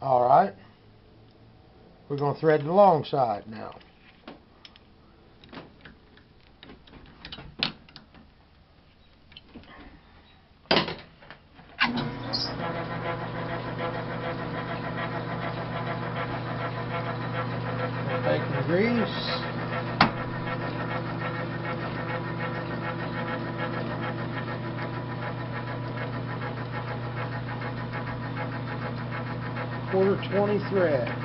Alright, we're going to thread the long side now. Bacon grease. Quarter 20 thread.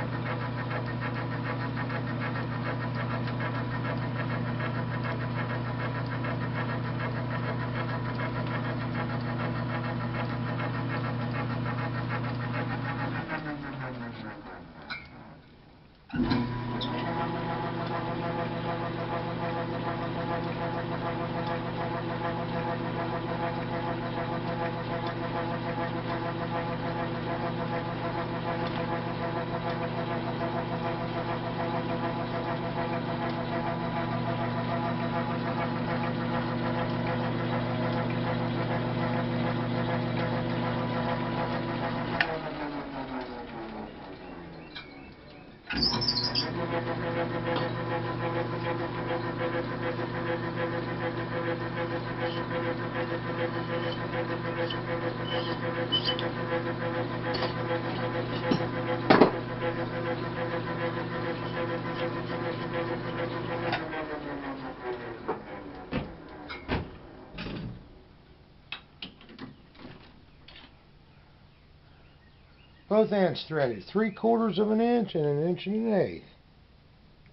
Both ends threaded 3/4 of an inch and 1 1/8 inches.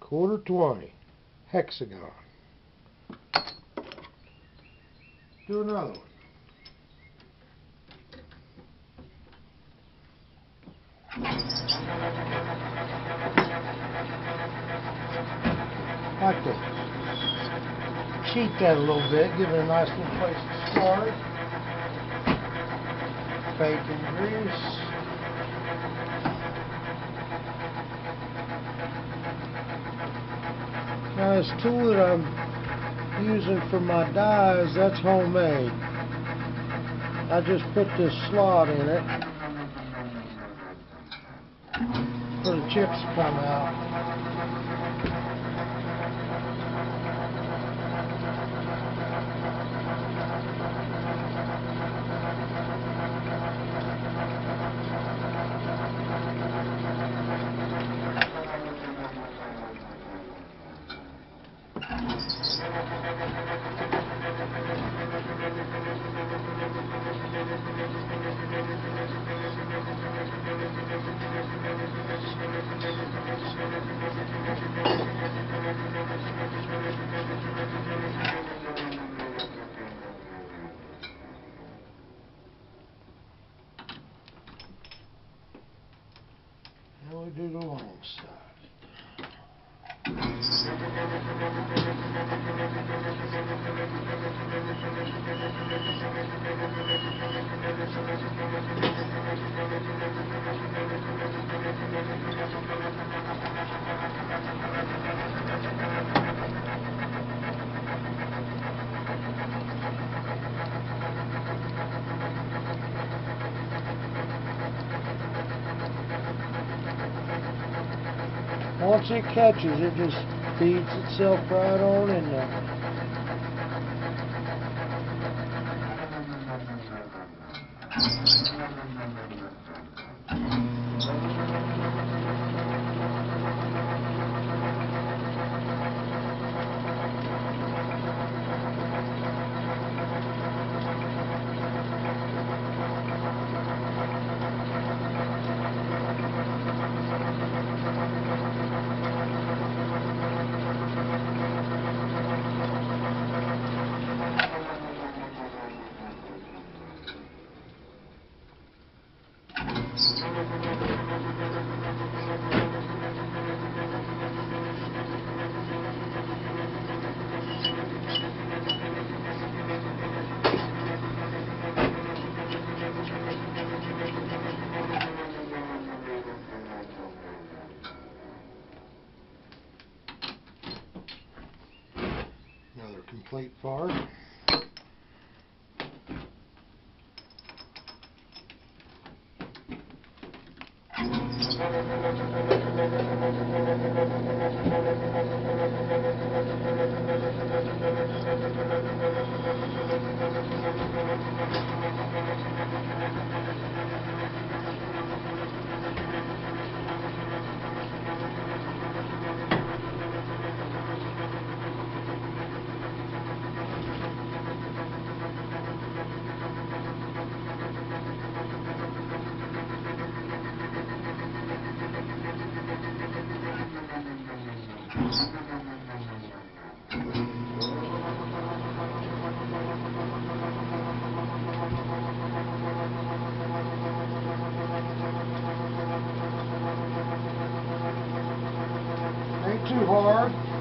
Quarter 20 hexagon. Do another one. Like to cheat that a little bit, give it a nice little place to start. Bacon grease. Now this tool that I'm using for my dies, that's homemade. I just put this slot in it for the chips to come out. Now we do the long side. Once it catches, it just feeds itself right on in there. Another complete part. Ain't too hard.